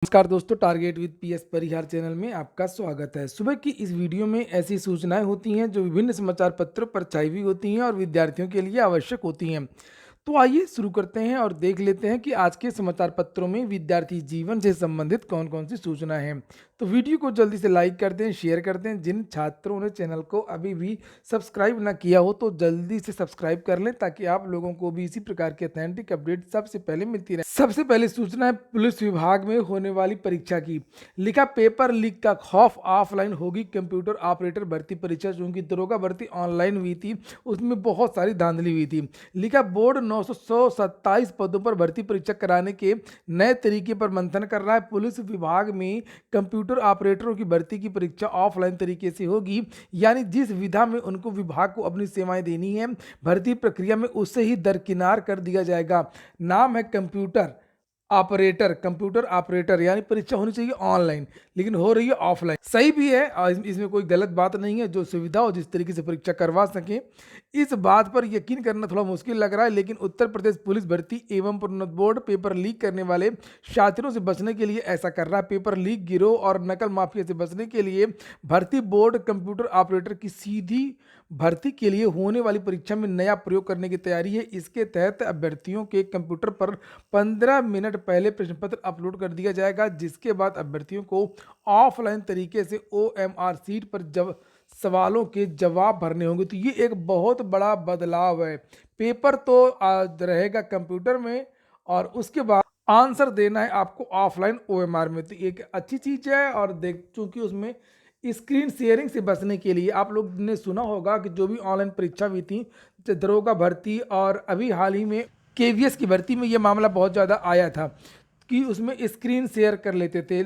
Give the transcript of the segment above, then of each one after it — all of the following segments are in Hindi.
नमस्कार दोस्तों, target with PS Parihar channel में आपका स्वागत है। सुबह की इस वीडियो में ऐसी सूचनाएं होती हैं जो विभिन्न समाचार पत्रों पर छाई हुई होती हैं और विद्यार्थियों के लिए आवश्यक होती हैं। तो आइए शुरू करते हैं और देख लेते हैं कि आज के समाचार पत्रों में विद्यार्थी जीवन से संबंधित कौन कौन सी सूचनाएं हैं। तो वीडियो को जल्दी से लाइक कर दें, शेयर कर दें। जिन छात्रों ने चैनल को अभी भी सब्सक्राइब ना किया हो तो जल्दी से सब्सक्राइब कर लें ताकि आप लोगों को भी इसी प्रकार के ऑथेंटिक अपडेट सबसे पहले मिलती रहे। सबसे पहले सूचना है पुलिस विभाग में होने वाली परीक्षा की। लिखा पेपर लीक का खौफ, ऑफलाइन होगी कंप्यूटर ऑपरेटर भर्ती परीक्षा। चूंकि दरोगा भर्ती ऑनलाइन हुई थी, उसमें बहुत सारी धांधली हुई थी। लिखा बोर्ड 927 पदों पर भर्ती परीक्षा कराने के नए तरीके पर मंथन कर रहा है। पुलिस विभाग में कंप्यूटर ऑपरेटरों की भर्ती की परीक्षा ऑफलाइन तरीके से होगी, यानी जिस विधा में उनको विभाग को अपनी सेवाएं देनी है, भर्ती प्रक्रिया में उससे ही दरकिनार कर दिया जाएगा। नाम है कंप्यूटर ऑपरेटर, यानी परीक्षा होनी चाहिए ऑनलाइन लेकिन हो रही है ऑफलाइन। सही भी है और इसमें कोई गलत बात नहीं है। जो सुविधा हो जिस तरीके से परीक्षा करवा सके, इस बात पर यकीन करना थोड़ा मुश्किल लग रहा है। लेकिन उत्तर प्रदेश पुलिस भर्ती एवं प्रोन्नत बोर्ड पेपर लीक करने वाले छात्रों से बचने के लिए ऐसा कर रहा है। पेपर लीक गिरोह और नकल माफिया से बचने के लिए भर्ती बोर्ड कंप्यूटर ऑपरेटर की सीधी भर्ती के लिए होने वाली परीक्षा में नया प्रयोग करने की तैयारी है। इसके तहत अभ्यर्थियों के कंप्यूटर पर 15 मिनट पहले प्रश्न पत्र अपलोड कर दिया जाएगा, जिसके बाद अभ्यर्थियों को ऑफलाइन तरीके से OMR सीट पर सवालों के जवाब भरने होंगे। तो ये एक बहुत बड़ा बदलाव है। पेपर तो आज रहेगा कंप्यूटर में और उसके बाद आंसर देना है आपको ऑफलाइन OMR में। तो एक अच्छी चीज है। और देख चूंकि उसमें स्क्रीन शेयरिंग से बचने के लिए आप लोग ने सुना होगा कि जो भी ऑनलाइन परीक्षा हुई थी, दरोगा भर्ती और अभी हाल ही में KVS की भर्ती में ये मामला बहुत ज़्यादा आया था कि उसमें स्क्रीन शेयर कर लेते थे।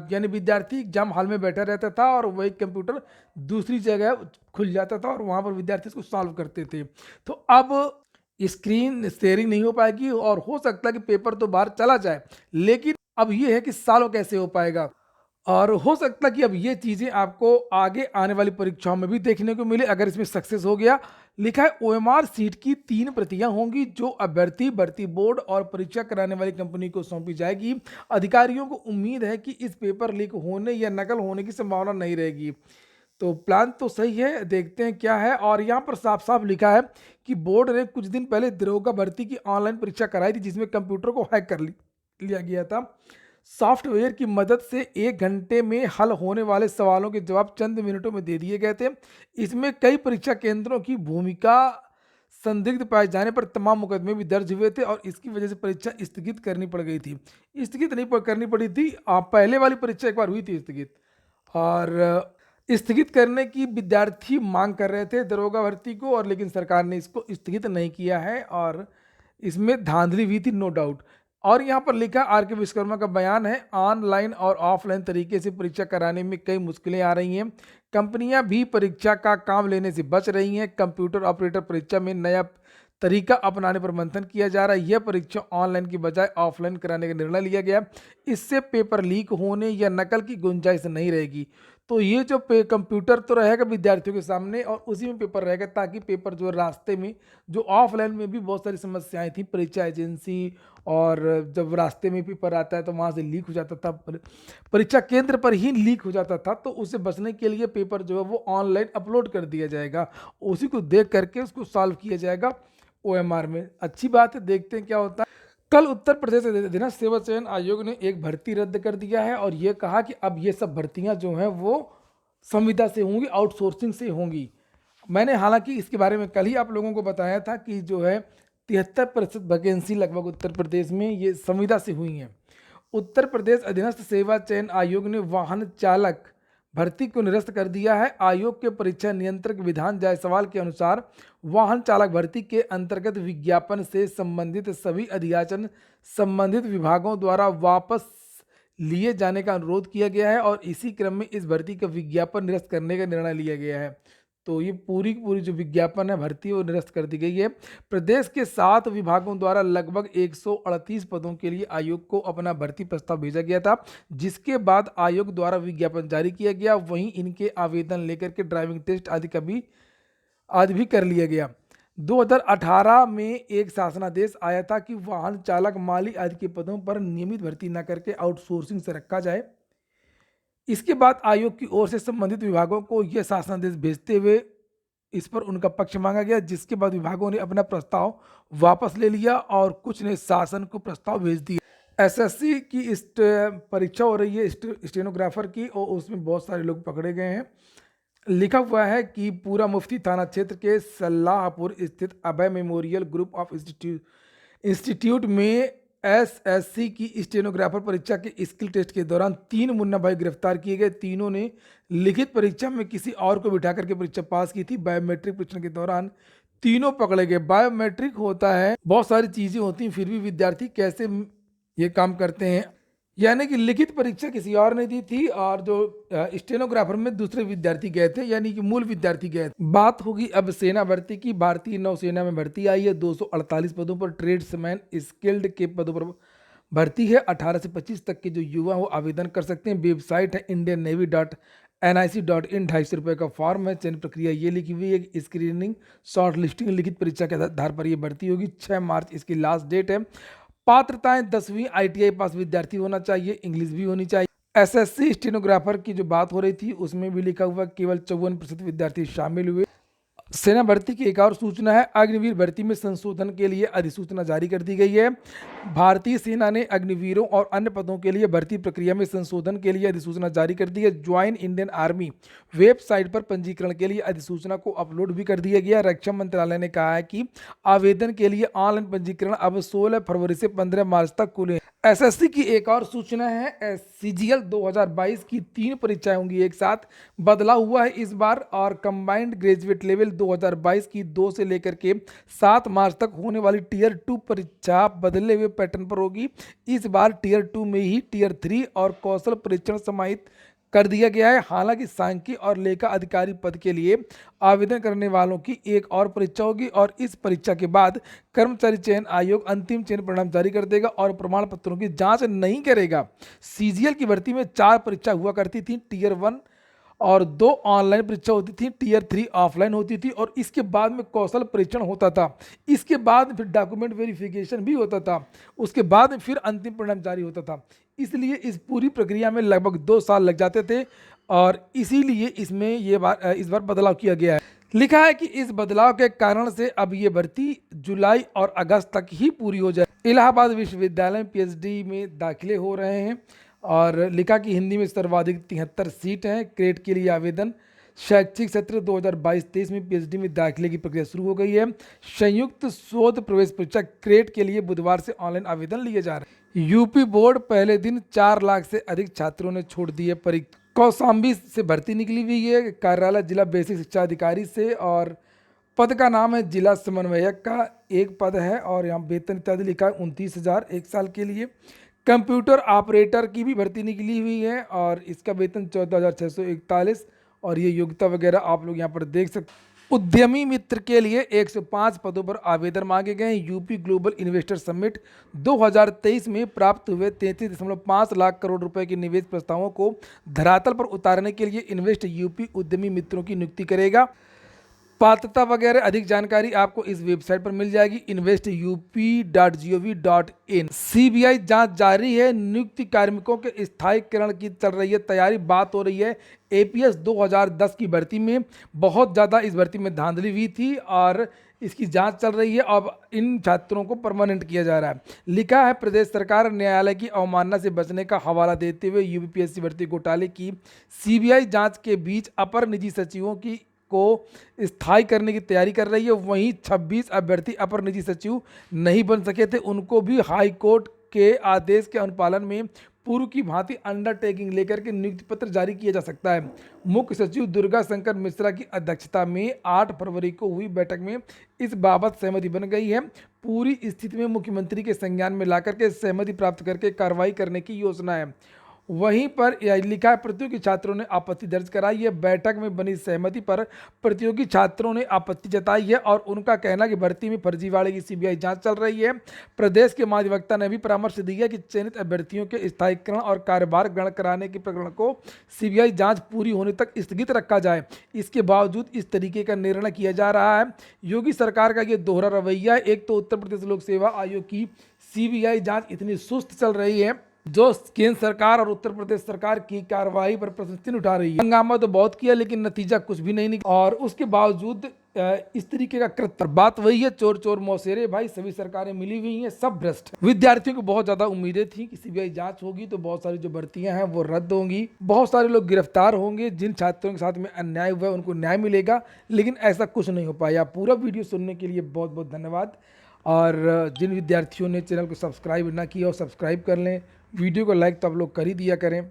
यानी विद्यार्थी एग्जाम हॉल में बैठा रहता था और वही कंप्यूटर दूसरी जगह खुल जाता था और वहाँ पर विद्यार्थी इसको सॉल्व करते थे। तो अब स्क्रीन शेयरिंग नहीं हो पाएगी और हो सकता है कि पेपर तो बाहर चला जाए, लेकिन अब ये है कि सालों कैसे हो पाएगा। और हो सकता है कि अब ये चीज़ें आपको आगे आने वाली परीक्षाओं में भी देखने को मिले अगर इसमें सक्सेस हो गया। लिखा है OMR सीट की 3 प्रतियां होंगी जो अभ्यर्थी, भर्ती बोर्ड और परीक्षा कराने वाली कंपनी को सौंपी जाएगी। अधिकारियों को उम्मीद है कि इस पेपर लीक होने या नकल होने की संभावना नहीं रहेगी। तो प्लान तो सही है, देखते हैं क्या है। और यहाँ पर साफ साफ लिखा है कि बोर्ड ने कुछ दिन पहले दरोगा भर्ती की ऑनलाइन परीक्षा कराई थी, जिसमें कंप्यूटर को हैक कर लिया गया था। सॉफ्टवेयर की मदद से 1 घंटे में हल होने वाले सवालों के जवाब चंद मिनटों में दे दिए गए थे। इसमें कई परीक्षा केंद्रों की भूमिका संदिग्ध पाए जाने पर तमाम मुकदमे भी दर्ज हुए थे और इसकी वजह से परीक्षा स्थगित करनी पड़ गई थी। स्थगित नहीं करनी पड़ी थी, पहले वाली परीक्षा एक बार हुई थी स्थगित, और स्थगित करने की विद्यार्थी मांग कर रहे थे दरोगा भर्ती को, और लेकिन सरकार ने इसको स्थगित नहीं किया है और इसमें धांधली हुई थी, नो डाउट। और यहाँ पर लिखा RK विश्वकर्मा का बयान है, ऑनलाइन और ऑफलाइन तरीके से परीक्षा कराने में कई मुश्किलें आ रही हैं। कंपनियां भी परीक्षा का काम लेने से बच रही हैं। कंप्यूटर ऑपरेटर परीक्षा में नया तरीका अपनाने पर मंथन किया जा रहा है। यह परीक्षा ऑनलाइन की बजाय ऑफलाइन कराने का निर्णय लिया गया। इससे पेपर लीक होने या नकल की गुंजाइश नहीं रहेगी। तो ये जो कंप्यूटर तो रहेगा विद्यार्थियों के सामने और उसी में पेपर रहेगा, ताकि पेपर जो रास्ते में, जो ऑफलाइन में भी बहुत सारी समस्याएं थी, परीक्षा एजेंसी और जब रास्ते में पेपर आता है तो वहाँ से लीक हो जाता था, परीक्षा केंद्र पर ही लीक हो जाता था। तो उससे बचने के लिए पेपर जो है वो ऑनलाइन अपलोड कर दिया जाएगा, उसी को देख करके उसको सॉल्व किया जाएगा OMR में। अच्छी बात है, देखते हैं क्या होता है। कल उत्तर प्रदेश अधीनस्थ सेवा चयन आयोग ने एक भर्ती रद्द कर दिया है और ये कहा कि अब ये सब भर्तियां जो हैं वो संविदा से होंगी, आउटसोर्सिंग से होंगी। मैंने हालांकि इसके बारे में कल ही आप लोगों को बताया था कि जो है 73% वैकेंसी लगभग उत्तर प्रदेश में ये संविदा से हुई हैं। उत्तर प्रदेश अधीनस्थ सेवा चयन आयोग ने वाहन चालक भर्ती को निरस्त कर दिया है। आयोग के परीक्षा नियंत्रक विधान जायसवाल के अनुसार वाहन चालक भर्ती के अंतर्गत विज्ञापन से संबंधित सभी अध्याचन संबंधित विभागों द्वारा वापस लिए जाने का अनुरोध किया गया है और इसी क्रम में इस भर्ती का विज्ञापन निरस्त करने का निर्णय लिया गया है। तो ये पूरी की पूरी जो विज्ञापन है भर्ती वो निरस्त कर दी गई है। प्रदेश के 7 विभागों द्वारा लगभग 138 पदों के लिए आयोग को अपना भर्ती प्रस्ताव भेजा गया था, जिसके बाद आयोग द्वारा विज्ञापन जारी किया गया। वहीं इनके आवेदन लेकर के ड्राइविंग टेस्ट आदि भी कर लिया गया। 2018 में एक शासनादेश आया था कि वाहन चालक, माली आदि के पदों पर नियमित भर्ती न करके आउटसोर्सिंग से रखा जाए। इसके बाद आयोग की ओर से संबंधित विभागों को यह शासनादेश भेजते हुए इस पर उनका पक्ष मांगा गया, जिसके बाद विभागों ने अपना प्रस्ताव वापस ले लिया और कुछ ने शासन को प्रस्ताव भेज दिया। एसएससी की परीक्षा हो रही है स्टेनोग्राफर की, और उसमें बहुत सारे लोग पकड़े गए हैं। लिखा हुआ है कि पूरा मुफ्ती थाना क्षेत्र के सल्लाहपुर स्थित अभय मेमोरियल ग्रुप ऑफ इंस्टीट्यूट में एसएससी की स्टेनोग्राफर परीक्षा के स्किल टेस्ट के दौरान 3 मुन्ना भाई गिरफ्तार किए गए। तीनों ने लिखित परीक्षा में किसी और को बिठा करके परीक्षा पास की थी। बायोमेट्रिक परीक्षण के दौरान तीनों पकड़े गए। बायोमेट्रिक होता है, बहुत सारी चीजें होती हैं, फिर भी विद्यार्थी कैसे ये काम करते हैं। यानी कि लिखित परीक्षा किसी और ने दी थी और जो स्टेनोग्राफर में दूसरे विद्यार्थी गए थे, यानी कि मूल विद्यार्थी गए थे। बात होगी अब सेना भर्ती की। भारतीय नौसेना में भर्ती आई है। 248 पदों पर ट्रेड्समैन स्किल्ड के पदों पर भर्ती है। 18 से 25 तक के जो युवा वो आवेदन कर सकते हैं। वेबसाइट है indiannavy.nic.in। 250 रुपये का फॉर्म है। चयन प्रक्रिया ये लिखी हुई है, स्क्रीनिंग, शॉर्ट लिस्टिंग, लिखित परीक्षा के आधार पर यह भर्ती होगी। 6 मार्च इसकी लास्ट डेट है। पात्रताएं 10वीं ITI पास विद्यार्थी होना चाहिए, इंग्लिश भी होनी चाहिए। एसएससी स्टेनोग्राफर की जो बात हो रही थी उसमें भी लिखा हुआ केवल 54% विद्यार्थी शामिल हुए। सेना भर्ती की एक और सूचना है, अग्निवीर भर्ती में संशोधन के लिए अधिसूचना जारी कर दी गई है। भारतीय सेना ने अग्निवीरों और अन्य पदों के लिए भर्ती प्रक्रिया में संशोधन के लिए अधिसूचना जारी कर दी है। ज्वाइन इंडियन आर्मी वेबसाइट पर पंजीकरण के लिए अधिसूचना को अपलोड भी कर दिया गया। रक्षा मंत्रालय ने कहा है कि आवेदन के लिए ऑनलाइन पंजीकरण अब 16 फरवरी से 15 मार्च तक खुले। एसएससी की एक और सूचना है, सीजीएल 2022 की 3 परीक्षाएं होंगी एक साथ। बदलाव हुआ है इस बार, और कंबाइंड ग्रेजुएट लेवल 2022 की 2 से लेकर के 7 मार्च तक होने वाली टियर 2 परीक्षा बदले हुए पैटर्न पर होगी। इस बार टियर 2 में ही टियर 3 और कौशल परीक्षण समाहित कर दिया गया है। हालांकि सांख्यिकी और लेखा अधिकारी पद के लिए आवेदन करने वालों की एक और परीक्षा होगी, और इस परीक्षा के बाद कर्मचारी चयन आयोग अंतिम चयन परिणाम जारी कर देगा और प्रमाण पत्रों की जांच नहीं करेगा। सीजीएल की भर्ती में 4 परीक्षा हुआ करती थी, टियर 1 और 2 ऑनलाइन परीक्षा होती थी, टियर 3 ऑफलाइन होती थी, और इसके बाद में कौशल परीक्षण होता था। इसके बाद फिर डॉक्यूमेंट वेरिफिकेशन भी होता था। उसके बाद में फिर अंतिम परिणाम जारी होता था। इसलिए इस पूरी प्रक्रिया में लगभग 2 साल लग जाते थे, और इसीलिए इसमें इस बार बदलाव किया गया है। लिखा है कि इस बदलाव के कारण से अब ये भर्ती जुलाई और अगस्त तक ही पूरी हो जाए। इलाहाबाद विश्वविद्यालय में पीएचडी में दाखिले हो रहे हैं, और लिखा कि हिंदी में सर्वाधिक 73 सीट हैं। क्रेट के लिए आवेदन। शैक्षिक सत्र 2022-23 में पीएचडी में दाखिले की प्रक्रिया शुरू हो गई है। संयुक्त शोध प्रवेश परीक्षा क्रेट के लिए बुधवार से ऑनलाइन आवेदन लिए जा रहे हैं। यूपी बोर्ड पहले दिन 4 लाख से अधिक छात्रों ने छोड़ दी है परीक्षा। कौशाम्बी से भर्ती निकली हुई है, कार्यालय जिला बेसिक शिक्षा अधिकारी से, और पद का नाम है जिला समन्वयक का एक पद है, और यहाँ वेतन इत्यादि लिखा है 29,000 एक साल के लिए। कंप्यूटर ऑपरेटर की भी भर्ती निकली हुई है, और इसका वेतन 14,641, और ये योग्यता वगैरह आप लोग यहाँ पर देख सकते। उद्यमी मित्र के लिए 105 पदों पर आवेदन मांगे गए। यूपी ग्लोबल इन्वेस्टर समिट 2023 में प्राप्त हुए 33.5 लाख करोड़ रुपए के निवेश प्रस्तावों को धरातल पर उतारने के लिए इन्वेस्ट यूपी उद्यमी मित्रों की नियुक्ति करेगा। पात्रता वगैरह अधिक जानकारी आपको इस वेबसाइट पर मिल जाएगी, invest.up.gov.in। सीबीआई जांच जारी है। नियुक्ति कार्मिकों के स्थायीकरण की चल रही है तैयारी। बात हो रही है एपीएस 2010 की भर्ती में। बहुत ज़्यादा इस भर्ती में धांधली हुई थी, और इसकी जांच चल रही है। अब इन छात्रों को परमानेंट किया जा रहा है। लिखा है प्रदेश सरकार न्यायालय की अवमानना से बचने का हवाला देते हुए यूपीएससी भर्ती घोटाले की सीबीआई जांच के बीच अपर निजी सचिवों की को स्थायी करने की तैयारी कर रही है। वहीं 26 अभ्यर्थी अपर निजी सचिव नहीं बन सके थे, उनको भी हाई कोर्ट के आदेश के अनुपालन में पूर्व की भांति अंडरटेकिंग लेकर के नियुक्ति पत्र जारी किया जा सकता है। मुख्य सचिव दुर्गा शंकर मिश्रा की अध्यक्षता में 8 फरवरी को हुई बैठक में इस बाबत सहमति बन गई है। पूरी स्थिति में मुख्यमंत्री के संज्ञान में लाकर के सहमति प्राप्त करके कार्रवाई करने की योजना है। वहीं पर यह लिखा है, प्रतियोगी छात्रों ने आपत्ति दर्ज कराई है। बैठक में बनी सहमति पर प्रतियोगी छात्रों ने आपत्ति जताई है और उनका कहना कि भर्ती में फर्जीवाड़े की सीबीआई जांच चल रही है। प्रदेश के महाधिवक्ता ने भी परामर्श दिया है कि चयनित अभ्यर्थियों के स्थायीकरण और कार्यभार ग्रहण कराने के प्रकरण को सीबीआई जांच पूरी होने तक स्थगित रखा जाए। इसके बावजूद इस तरीके का निर्णय किया जा रहा है। योगी सरकार का ये दोहरा रवैया है। एक तो उत्तर प्रदेश लोक सेवा आयोग की सीबीआई जांच इतनी सुस्त चल रही है, जो केंद्र सरकार और उत्तर प्रदेश सरकार की कार्रवाई पर प्रश्न चिन्ह उठा रही है। हंगामा तो बहुत किया लेकिन नतीजा कुछ भी नहीं निकला, और उसके बावजूद इस तरीके का कृत्य। बात वही है, चोर चोर मौसेरे भाई, सभी सरकारें मिली हुई हैं, सब भ्रष्ट। विद्यार्थियों को बहुत ज्यादा उम्मीदें थी कि सीबीआई जांच होगी तो बहुत सारी जो भर्तियां हैं वो रद्द होंगी, बहुत सारे लोग गिरफ्तार होंगे, जिन छात्रों के साथ में अन्याय हुआ है उनको न्याय मिलेगा, लेकिन ऐसा कुछ नहीं हो पाया। पूरा वीडियो सुनने के लिए बहुत बहुत धन्यवाद। और जिन विद्यार्थियों ने चैनल को सब्सक्राइब ना किया और सब्सक्राइब कर लें, वीडियो को लाइक तो आप लोग कर ही दिया करें।